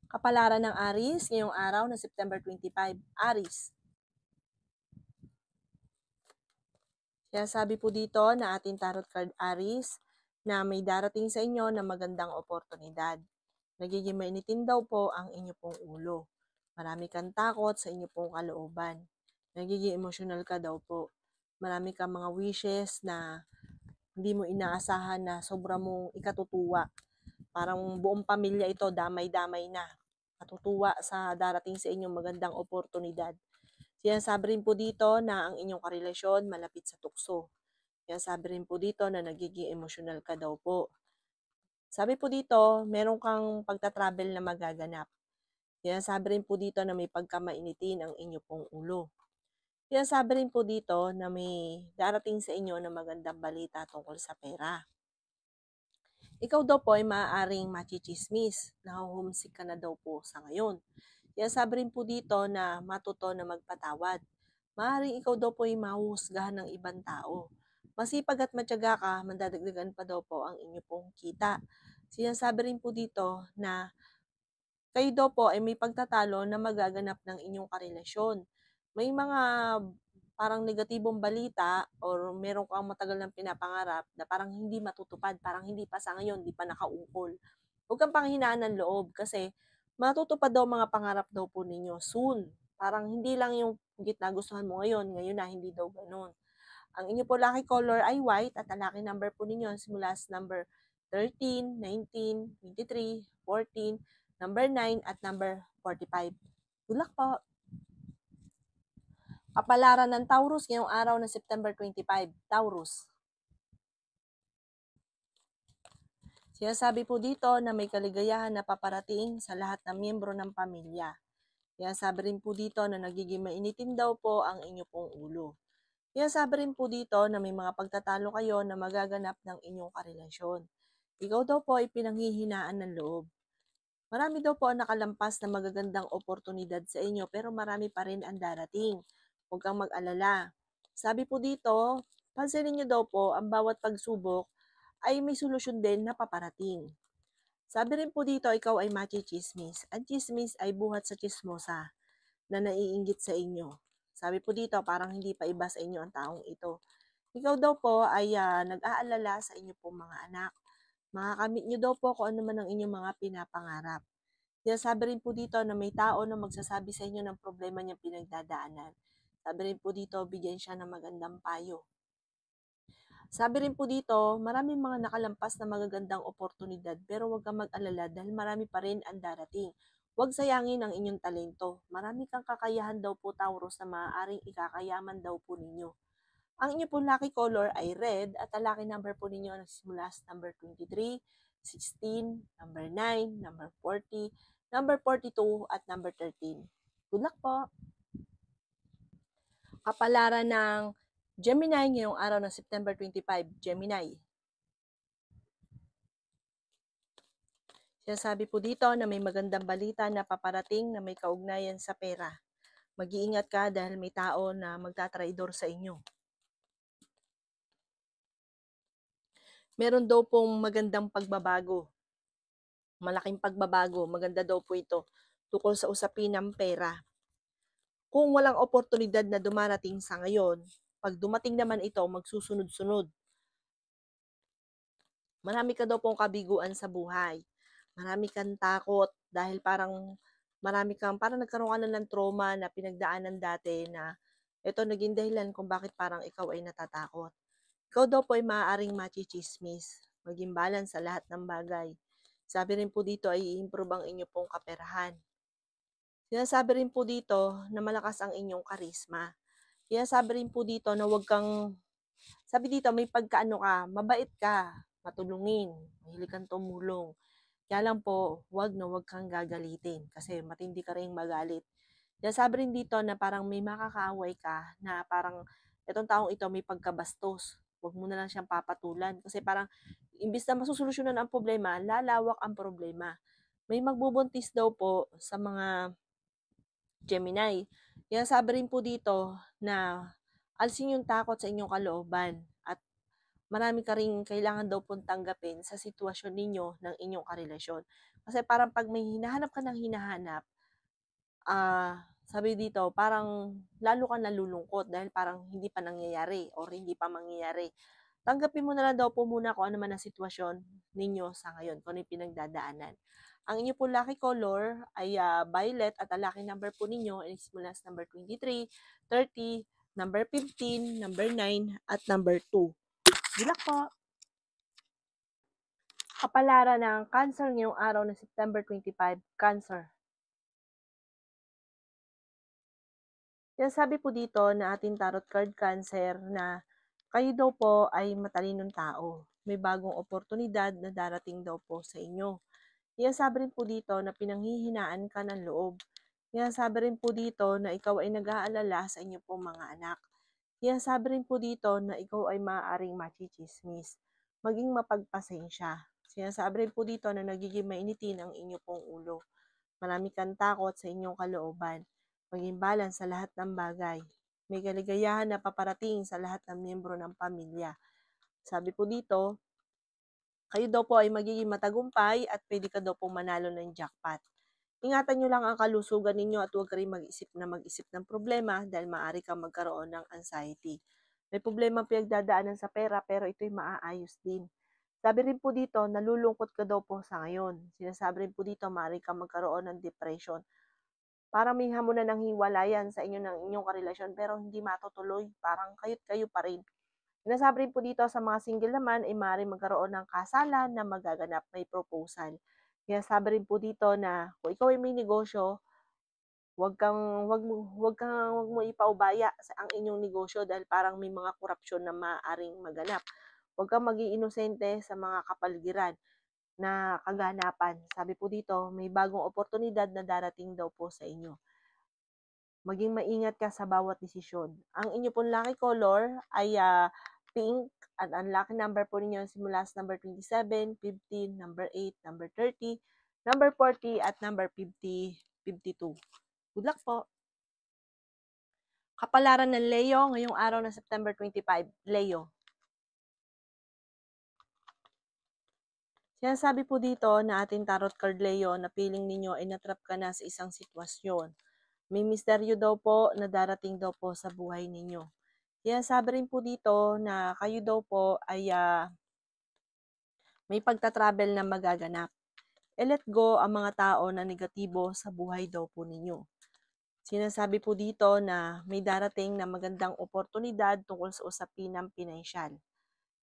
Kapalaran ng Aries ngayong araw na September 25. Aries. Kaya sabi po dito na ating tarot card Aries na may darating sa inyo na magandang oportunidad. Nagiging mainitin daw po ang inyo pong ulo. Marami kang takot sa inyo pong kalooban. Nagiging emosyonal ka daw po. Marami kang mga wishes na hindi mo inaasahan na sobra mong ikatutuwa. Parang buong pamilya ito, damay-damay na. Katutuwa sa darating sa inyong magandang oportunidad. Sinasabi rin po dito na ang inyong karelasyon malapit sa tukso. Sinasabi rin po dito na nagiging emosyonal ka daw po. Sabi po dito, meron kang pagta-travel na magaganap. Sinasabi rin po dito na may pagkamainitin ang inyo pong ulo. Sinasabi rin po dito na may darating sa inyo na magandang balita tungkol sa pera. Ikaw daw po ay maaaring machichismis. Nahuhumsik ka na daw po sa ngayon. Sinasabi rin po dito na matuto na magpatawad. Maaaring ikaw daw po ay mahuhusgahan ng ibang tao. Masipag at matyaga ka, mandadagdagan pa daw po ang inyo pong kita. Sinasabi rin po dito na kayo daw po ay may pagtatalo na magaganap ng inyong karelasyon. May mga parang negatibong balita or meron kang matagal ng pinapangarap na parang hindi matutupad, parang hindi pa sa ngayon, hindi pa nakaungkol. Huwag kang panghinaan ng loob kasi matutupad daw mga pangarap daw po ninyo soon. Parang hindi lang yung gitna gustuhan mo ngayon na hindi daw ganun. Ang inyo po lucky color ay white at ang lucky number po ninyo simula sa number 13, 19, 23, 14, number 9 at number 45. Good luck po! Kapalaran ng Taurus ngayong araw na September 25. Taurus. Sinasabi po dito na may kaligayahan na paparating sa lahat ng miyembro ng pamilya. Sinasabi rin po dito na nagiging mainitin daw po ang inyo pong ulo. Sinasabi rin po dito na may mga pagtatalo kayo na magaganap ng inyong karelasyon. Ikaw daw po ay pinanghihinaan ng loob. Marami daw po ang nakalampas na magagandang oportunidad sa inyo pero marami pa rin ang darating. Huwag kang mag-alala. Sabi po dito, pansinin niyo daw po ang bawat pagsubok ay may solusyon din na paparating. Sabi rin po dito, ikaw ay machichismis. Ang chismis ay buhat sa chismosa na naiinggit sa inyo. Sabi po dito, parang hindi pa iba sa inyo ang taong ito. Ikaw daw po ay nag-aalala sa inyo pong mga anak. Makakamit nyo daw po kung ano man ang inyong mga pinapangarap. Sinasabi rin po dito na may tao na magsasabi sa inyo ng problema niyang pinagdadaanan. Sabi rin po dito, bigyan siya ng magandang payo. Sabi rin po dito, maraming mga nakalampas na magagandang oportunidad pero huwag kang mag-alala dahil marami pa rin ang darating. Huwag sayangin ang inyong talento. Marami kang kakayahan daw po Taurus na maaaring ikakayaman daw po ninyo. Ang inyo po lucky color ay red at ang lucky number po ninyo ay nagsimula sa number 23, 16, number 9, number 40, number 42 at number 13. Good luck po! Kapalaran ng Gemini ngayong araw ng September 25. Gemini. Sinasabi po dito na may magandang balita na paparating na may kaugnayan sa pera. Mag-iingat ka dahil may tao na magtatraidor sa inyo. Meron daw pong magandang pagbabago. Malaking pagbabago. Maganda daw po ito tungkol sa usapin ng pera. Kung walang oportunidad na dumarating sa ngayon, pag dumating naman ito, magsusunod-sunod. Marami ka daw pong kabiguan sa buhay. Marami kang takot dahil parang nagkaroon ka na ng trauma na pinagdaanan dati na ito naging dahilan kung bakit parang ikaw ay natatakot. Ikaw daw po ay maaaring machichismis, maging balance sa lahat ng bagay. Sabi rin po dito ay i-improve ang inyo pong kaperahan. Sinasabi rin po dito na malakas ang inyong karisma. Sinasabi rin po dito na sabi dito may pagkaano ka, mabait ka, matulungin, mahilig kang tumulong. Kaya lang po, wag kang gagalitin kasi matindi ka rin magalit. Sinasabi rin dito na parang may makakaaway ka na parang itong taong ito may pagkabastos. Huwag mo na lang siyang papatulan kasi parang imbis na masusolusyonan ang problema, lalawak ang problema. May magbubuntis daw po sa mga Gemini. Sinasabi rin po dito na alisin yung takot sa inyong kalooban at marami ka rin kailangan daw pong tanggapin sa sitwasyon ninyo ng inyong karelasyon. Kasi parang 'pag may hinahanap ka ng hinahanap, sabi dito parang lalo kang nalulungkot dahil parang hindi pa nangyayari or hindi pa mangyayari. Tanggapin mo na lang daw po muna kung ano man ang sitwasyon ninyo sa ngayon, kung ano yung pinagdadaanan. Ang inyo po lucky color ay violet at ang lucky number po ninyo is mula sa number 23, 30, number 15, number 9, at number 2. Good luck po! Kapalaran ng Cancer ngayong araw na September 25, Cancer. Sinasabi po dito na ating tarot card Cancer na kayo daw po ay matalinong tao. May bagong oportunidad na darating daw po sa inyo. Sinasabi rin po dito na pinanghihinaan ka ng loob. Sinasabi rin po dito na ikaw ay nag-aalala sa inyo pong mga anak. Sinasabi rin po dito na ikaw ay maaaring machichismis. Maging mapagpasensya. Sinasabi rin po dito na nagiging mainitin ang inyo pong ulo. Marami kang takot sa inyong kalooban. Maging balance sa lahat ng bagay. May kaligayahan na paparating sa lahat ng miyembro ng pamilya. Sabi po dito, kayo daw po ay magiging matagumpay at pwede ka daw pong manalo ng jackpot. Ingatan nyo lang ang kalusugan ninyo at huwag ka rin mag-isip ng problema dahil maaari kang magkaroon ng anxiety. May problema pinagdadaanan sa pera pero ito'y maaayos din. Sabi rin po dito, nalulungkot ka daw po sa ngayon. Sinasabi rin po dito, maaari kang magkaroon ng depression. Parang may hamunan ng hiwalayan sa inyo ng inyong karelasyon pero hindi matutuloy. Parang kayot kayo pa rin. Sinasabi rin po dito sa mga single naman ay maaaring magkaroon ng kasalan na magaganap, may proposal. Kaya sabi rin po dito na kung ikaw ay may negosyo, wag mo ipaubaya sa ang inyong negosyo dahil parang may mga korupsyon na maaaring maganap. Huwag kang maging inosente sa mga kapaligiran na kaganapan. Sabi po dito, may bagong oportunidad na darating daw po sa inyo. Maging maingat ka sa bawat desisyon. Ang inyo pong lucky color ay pink at ang lucky number po ninyo simula sa number 27, 15, number 8, number 30, number 40, at number 50, 52. Good luck po! Kapalaran ng Leo ngayong araw na September 25, Leo. Sinasabi po dito na ating tarot card Leo na feeling ninyo ay natrap ka na sa isang sitwasyon. May misteryo daw po na darating daw po sa buhay ninyo. Sinasabi rin po dito na kayo daw po ay may pagta-travel na magaganap. I-let go ang mga tao na negatibo sa buhay daw po ninyo. Sinasabi po dito na may darating na magandang oportunidad tungkol sa usapin ng pinansyal.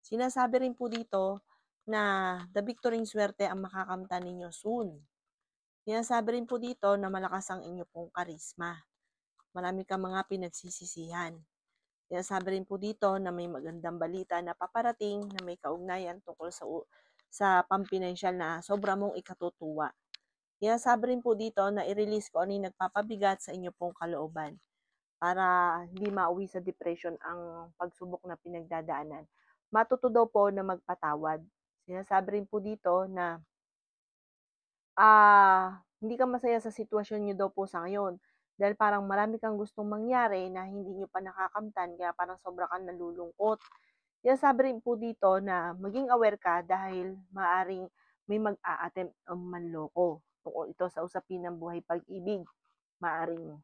Sinasabi rin po dito na the victory swerte ang makakamtan ninyo soon. Sinasabi rin po dito na malakas ang inyo pong karisma. Marami kang mga pinagsisisihan. Sinasabi rin po dito na may magandang balita na paparating na may kaugnayan tungkol sa pampinansyal na sobra mong ikatutuwa. Sinasabi rin po dito na i-release ko ano yung nagpapabigat sa inyo pong kalooban para hindi mauwi sa depression ang pagsubok na pinagdadaanan. Matuto daw po na magpatawad. Sinasabi rin po dito na hindi ka masaya sa sitwasyon nyo daw po sa ngayon dahil parang marami kang gustong mangyari na hindi nyo pa nakakamtan kaya parang sobra kang nalulungkot. Sinasabi rin po dito na maging aware ka dahil maaring may mag-a-attempt o manloko tungkol ito sa usapin ng buhay pag-ibig. Maaring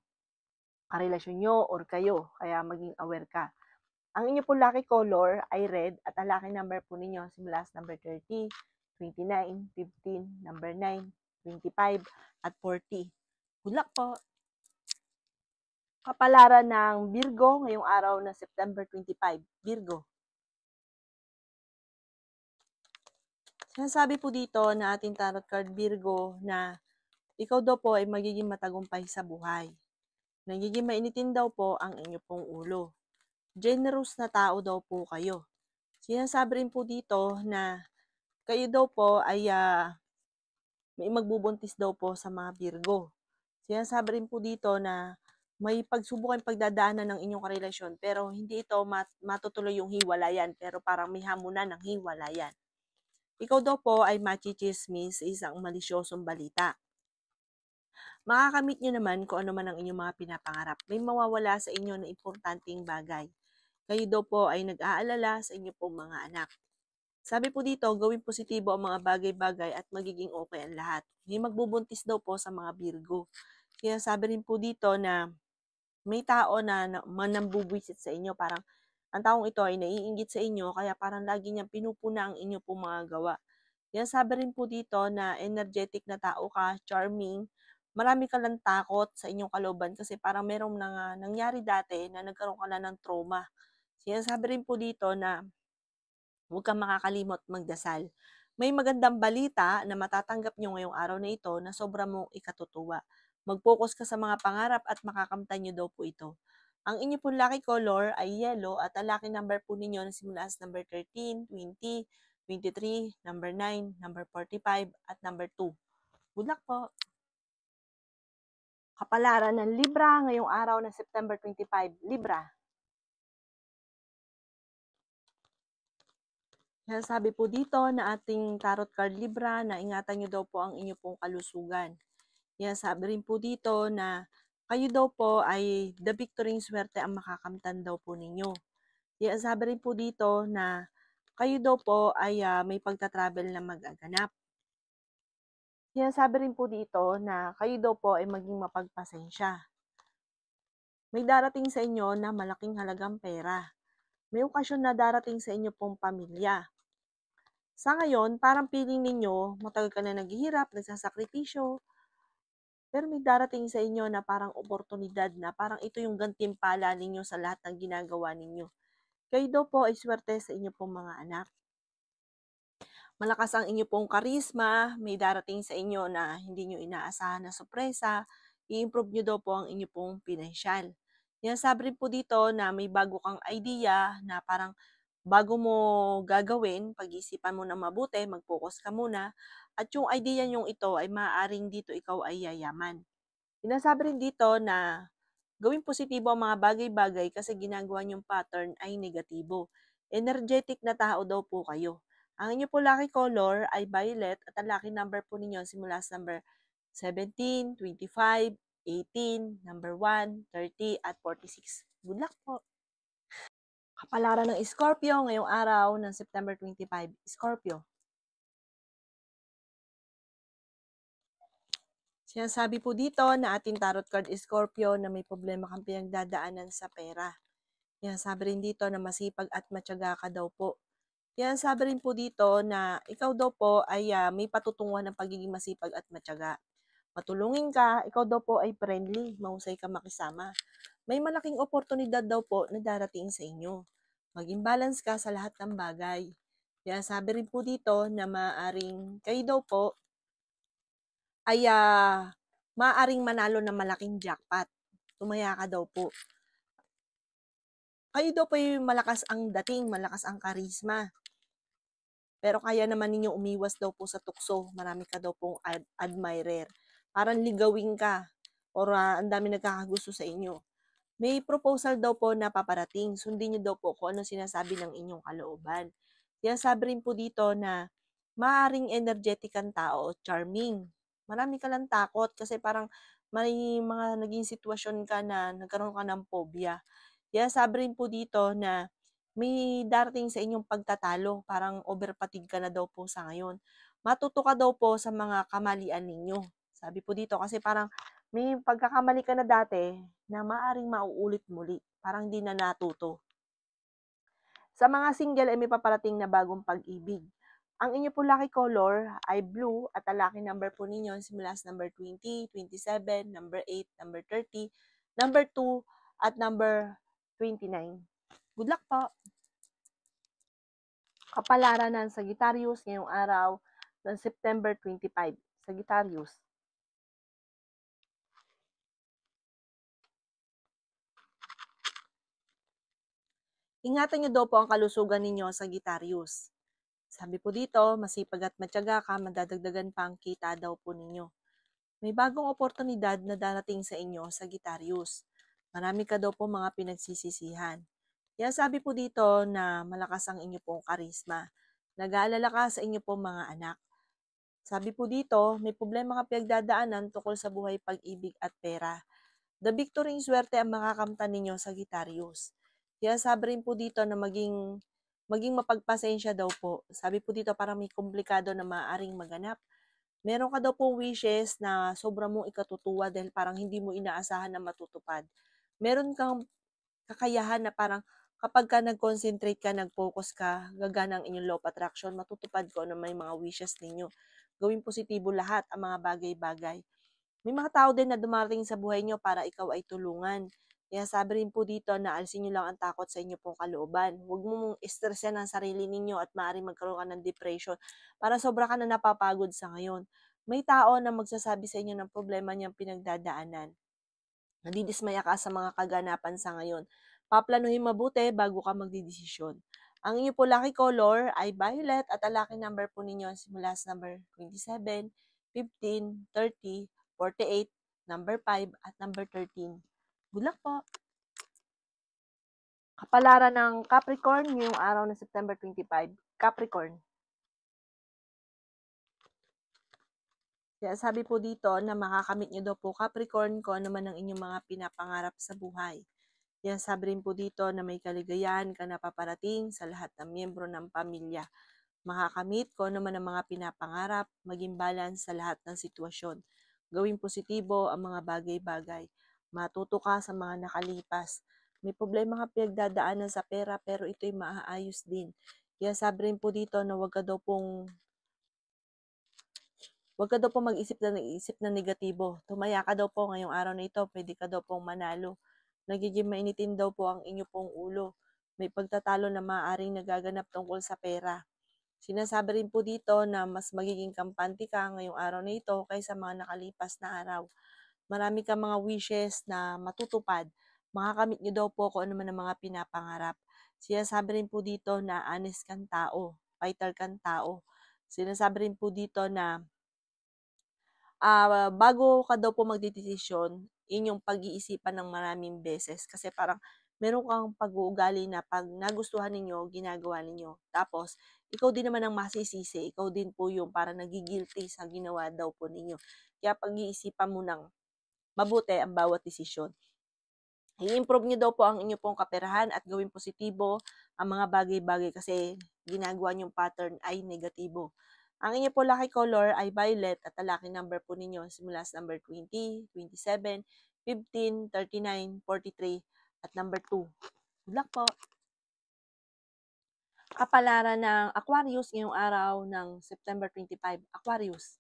karelasyon nyo or kayo, kaya maging aware ka. Ang inyo po lucky color ay red at ang lucky number po ninyo simula sa number 30, 29, 15, number 9, 25, at 40. Good luck po! Kapalaran ng Virgo ngayong araw na September 25, Virgo. Sinasabi po dito na ating tarot card Virgo na ikaw daw po ay magiging matagumpay sa buhay. Nagiging mainitin daw po ang inyo pong ulo. Generous na tao daw po kayo. Sinasabi rin po dito na kayo daw po ay may magbubuntis daw po sa mga Virgo. Sinasabi rin po dito na may pagsubok ang pagdadaanan ng inyong karelasyon pero hindi ito matutuloy yung hiwalayan pero parang may hamunan ng hiwalayan. Ikaw daw po ay machichismis sa isang malisyosong balita. Makakamit nyo naman kung ano man ang inyong mga pinapangarap. May mawawala sa inyo na importanteng bagay. Kayo daw po ay nag-aalala sa inyo pong mga anak. Sabi po dito, gawing positibo ang mga bagay-bagay at magiging okay ang lahat. May magbubuntis daw po sa mga Virgo. Kaya sabi rin po dito na may tao na manambubwisit sa inyo. Parang ang taong ito ay naiinggit sa inyo kaya parang lagi niyang pinupuna ang inyo pong mga gawa. Kaya sabi rin po dito na energetic na tao ka, charming, marami ka lang takot sa inyong kalooban kasi parang merong nangyari dati na nagkaroon ka na ng trauma. Kaya sabi rin po dito na huwag kang makakalimot magdasal. May magandang balita na matatanggap nyo ngayong araw na ito na sobra mong ikatutuwa. Mag-focus ka sa mga pangarap at makakamtan nyo daw po ito. Ang inyo pong lucky color ay yellow at ang lucky number po ninyo na simula sa number 13, 20, 23, number 9, number 45, at number 2. Good luck po! Kapalaran ng Libra ngayong araw ng September 25. Libra, sabi po dito na ating tarot card Libra na ingatan nyo daw po ang inyo pong kalusugan. Sabi rin po dito na kayo daw po ay the victory swerte ang makakamtan daw po ninyo. Sabi rin po dito na kayo daw po ay may pagta-travel na magaganap. Sabi rin po dito na kayo daw po ay maging mapagpasensya. May darating sa inyo na malaking halagang pera. May okasyon na darating sa inyo pong pamilya. Sa ngayon, parang feeling ninyo, matagal ka na naghihirap, nagsasakripisyo, pero may darating sa inyo na parang oportunidad na parang ito yung gantimpala ninyo sa lahat ng ginagawa ninyo. Kayo daw po ay swerte sa inyo pong mga anak. Malakas ang inyo pong karisma, may darating sa inyo na hindi nyo inaasahan na sorpresa, i-improve nyo daw po ang inyo pong pinansyal. Sabi rin po dito na may bago kang idea na parang bago mo gagawin, pag-isipan mo na mabuti, mag-focus ka muna, at yung idea nyong ito ay maaaring dito ikaw ay yayaman. Sinasabi rin dito na gawing positibo ang mga bagay-bagay kasi ginagawa niyong pattern ay negatibo. Energetic na tao daw po kayo. Ang inyo po lucky color ay violet at ang lucky number po ninyo simula sa number 17, 25, 18, number 1, 30, at 46. Good luck po! Kapalaran ng Scorpio ngayong araw ng September 25. Scorpio, sinasabi po dito na ating tarot card Scorpio na may problema kang pinagdadaanan sa pera. Sabi rin dito na masipag at matyaga ka daw po. Sabi rin po dito na ikaw daw po ay may patutunguhan ng pagiging masipag at matyaga. Matulungin ka, ikaw daw po ay friendly, mahusay ka makisama. May malaking oportunidad daw po na darating sa inyo. Maging balance ka sa lahat ng bagay. Sabi rin po dito na maaring kayo daw po ay maaring manalo ng malaking jackpot. Tumaya ka daw po. Kayo daw po ay malakas ang dating, malakas ang karisma. Pero kaya naman ninyo umiwas daw po sa tukso. Marami ka daw pong admirer. Parang ligawin ka or ang dami nagkakagusto sa inyo. May proposal daw po na paparating. Sundin niyo daw po kung ano sinasabi ng inyong kalooban. Sabi rin po dito na maaring energetic ang tao, charming. Marami ka lang takot kasi parang may mga naging sitwasyon ka na nagkaroon ka ng phobia. Sabi rin po dito na may darating sa inyong pagtatalo, parang overfatigue ka na daw po sa ngayon. Matuto ka daw po sa mga kamalian ninyo. Sabi po dito kasi parang may pagkakamali ka na dati na maaring mauulit muli. Parang di na natuto. Sa mga single ay may paparating na bagong pag-ibig. Ang inyo po lucky color ay blue at ang lucky number po ninyo simula sa number 20, 27, number 8, number 30, number 2, at number 29. Good luck po! Kapalaran ng Sagittarius ngayong araw ng September 25. Sagittarius, ingatan niyo daw po ang kalusugan ninyo, Sagittarius. Sabi po dito, masipag at matyaga ka, madadagdagan pa ang kita daw po ninyo. May bagong oportunidad na darating sa inyo, Sagittarius. Marami ka daw po mga pinagsisisihan. Sabi po dito na malakas ang inyo pong karisma. Nag-aalala ka sa inyo pong mga anak. Sabi po dito, may problema ka pinagdadaanan tungkol sa buhay, pag-ibig at pera. The victory swerte ang makakamtan ninyo, Sagittarius. Sabi rin po dito na maging maging mapagpasensya daw po. Sabi po dito parang may komplikado na maaaring maganap. Meron ka daw pong wishes na sobra mong ikatutuwa dahil parang hindi mo inaasahan na matutupad. Meron kang kakayahan na parang kapag ka nag-concentrate ka, nag-focus ka, gagana ang inyong law of attraction, matutupad ko na may mga wishes ninyo. Gawing positibo lahat ang mga bagay-bagay. May mga tao din na dumarating sa buhay nyo para ikaw ay tulungan. Kaya sabi rin po dito na alisin nyo lang ang takot sa inyo pong kalooban. Huwag mo mong stressan ang sarili ninyo at maaaring magkaroon ka ng depression para sobra ka na napapagod sa ngayon. May tao na magsasabi sa inyo ng problema niyang pinagdadaanan. Nadidismaya ka sa mga kaganapan sa ngayon. Paplanuhin mabuti bago ka magdidesisyon. Ang inyo po lucky color ay violet at ang lucky number po ninyo simula sa number 27, 15, 30, 48, number 5, at number 13. Good luck po! Kapalaran ng Capricorn ngayong araw ng September 25. Capricorn. Kaya sabi po dito na makakamit nyo daw po Capricorn kung ano man ang inyong mga pinapangarap sa buhay. Kaya sabi rin po dito na may kaligayahan ka na paparating sa lahat ng miyembro ng pamilya. Makakamit kung ano man ang mga pinapangarap, maging balance sa lahat ng sitwasyon. Gawing positibo ang mga bagay-bagay. Matuto ka sa mga nakalipas. May problema ka pinagdadaanan sa pera pero ito'y maaayos din. Kaya sabi rin po dito na huwag ka daw pong mag-isip na negatibo. Tumaya ka daw po ngayong araw na ito, pwede ka daw pong manalo. Nagiging mainitin daw po ang inyo pong ulo. May pagtatalo na maaaring nagaganap tungkol sa pera. Sinasabi rin po dito na mas magiging kampante ka ngayong araw na ito kaysa mga nakalipas na araw. Marami kang mga wishes na matutupad. Makakamit nyo daw po kung ano man ang mga pinapangarap. Sinasabi rin po dito na honest kang tao, fighter kang tao. Sinasabi rin po dito na bago ka daw po magdedesisyon, inyong pag-iisipan ng maraming beses. Kasi parang meron kang pag-uugali na pag nagustuhan ninyo, ginagawa ninyo. Tapos, ikaw din naman ang masisisi. Ikaw din po yung parang nagigilty sa ginawa daw po ninyo. Kaya pag-iisipan mo ng mabuti ang bawat desisyon. I-improve nyo daw po ang inyo pong kaperahan at gawing positibo ang mga bagay-bagay kasi ginagawa nyong pattern ay negatibo. Ang inyo po lucky color ay violet at ang lucky number po ninyo simula sa number 20, 27, 15, 39, 43 at number 2. Good luck po! Kapalaran ng Aquarius ngayong araw ng September 25. Aquarius.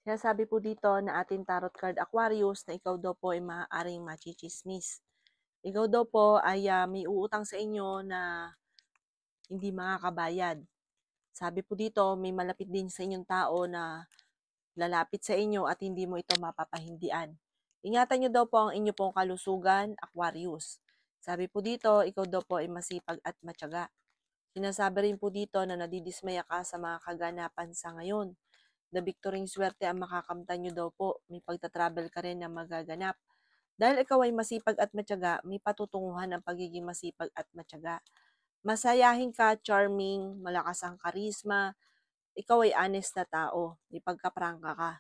Sinasabi po dito na ating tarot card Aquarius na ikaw daw po ay maaaring machichismis. Ikaw daw po ay may uutang sa inyo na hindi makakabayad. Sabi po dito, may malapit din sa inyong tao na lalapit sa inyo at hindi mo ito mapapahindian. Ingatan nyo daw po ang inyo pong kalusugan, Aquarius. Sabi po dito, ikaw daw po ay masipag at matyaga. Sinasabi rin po dito na nadidismaya ka sa mga kaganapan sa ngayon. The victory swerte ang makakamtan nyo daw po. May pagta-travel ka rin na magaganap. Dahil ikaw ay masipag at matyaga, may patutunguhan ang pagiging masipag at matyaga. Masayahin ka, charming, malakas ang karisma, ikaw ay honest na tao, may pagkaprangka ka.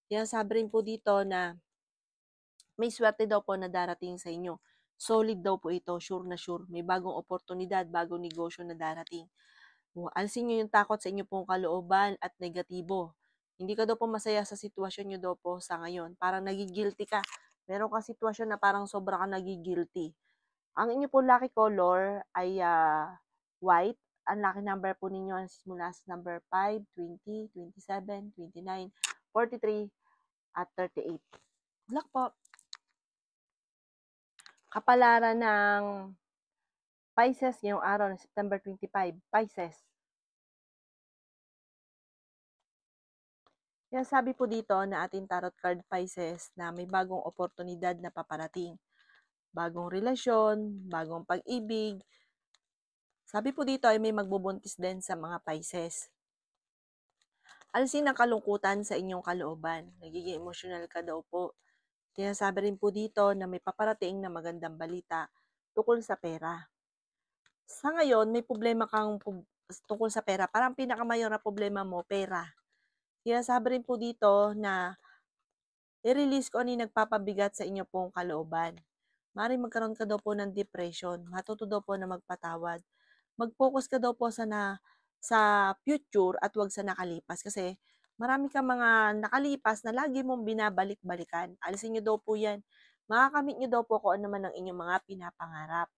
Kaya sabi rin po dito na may swerte daw po na darating sa inyo. Solid daw po ito, sure na sure. May bagong oportunidad, bagong negosyo na darating. Alisin nyo yung takot sa inyo pong kalooban at negatibo. Hindi ka daw po masaya sa sitwasyon nyo daw po sa ngayon. Parang nagigilty ka. Meron kang sitwasyon na parang sobra ka nagigilty. Ang inyo po lucky color ay white. Ang lucky number po ninyo mula sa number 5, 20, 27, 29, 43, at 38. Good luck po! Kapalaran ng Pisces ngayong araw ng September 25. Pisces. Kaya sabi po dito na ating tarot card Pisces na may bagong oportunidad na paparating. Bagong relasyon, bagong pag-ibig. Sabi po dito ay may magbubuntis din sa mga Pisces. Alisin ang kalungkutan sa inyong kalooban. Nagiging emotional ka daw po. Kaya sabi rin po dito na may paparating na magandang balita tungkol sa pera. Sa ngayon, may problema kang tungkol sa pera. Parang pinakamayor na problema mo, pera. Kaya sabi rin po dito na i-release ko ano yung nagpapabigat sa inyo pong kalooban. maaaring magkaroon ka daw po ng depression, matuto daw po na magpatawad. Mag-focus ka daw po sa future at 'wag sa nakalipas kasi marami kang mga nakalipas na lagi mong binabalik-balikan. Alisin niyo daw po 'yan. Makakamit niyo daw po kung ano man ang inyong mga pinapangarap.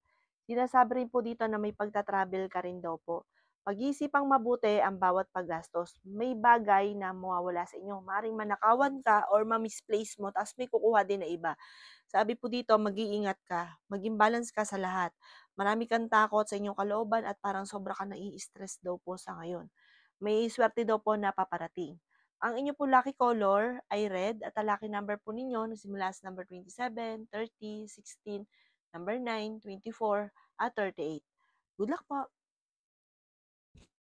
Sinasabi rin po dito na may pagta-travel ka rin daw po. Pag-iisipang mabuti ang bawat paggastos. May bagay na mawawala sa inyo. Maring manakawan ka or ma-misplace mo tapos may kukuha din na iba. Sabi po dito, mag-iingat ka. Maging balance ka sa lahat. Marami kang takot sa inyong kalooban at parang sobra ka nai-stress daw po sa ngayon. May swerte daw po na paparating. Ang inyo po lucky color ay red at ang lucky number po ninyo nagsimula sa number 27, 30, 16, number 9, 24, at 38. Good luck po!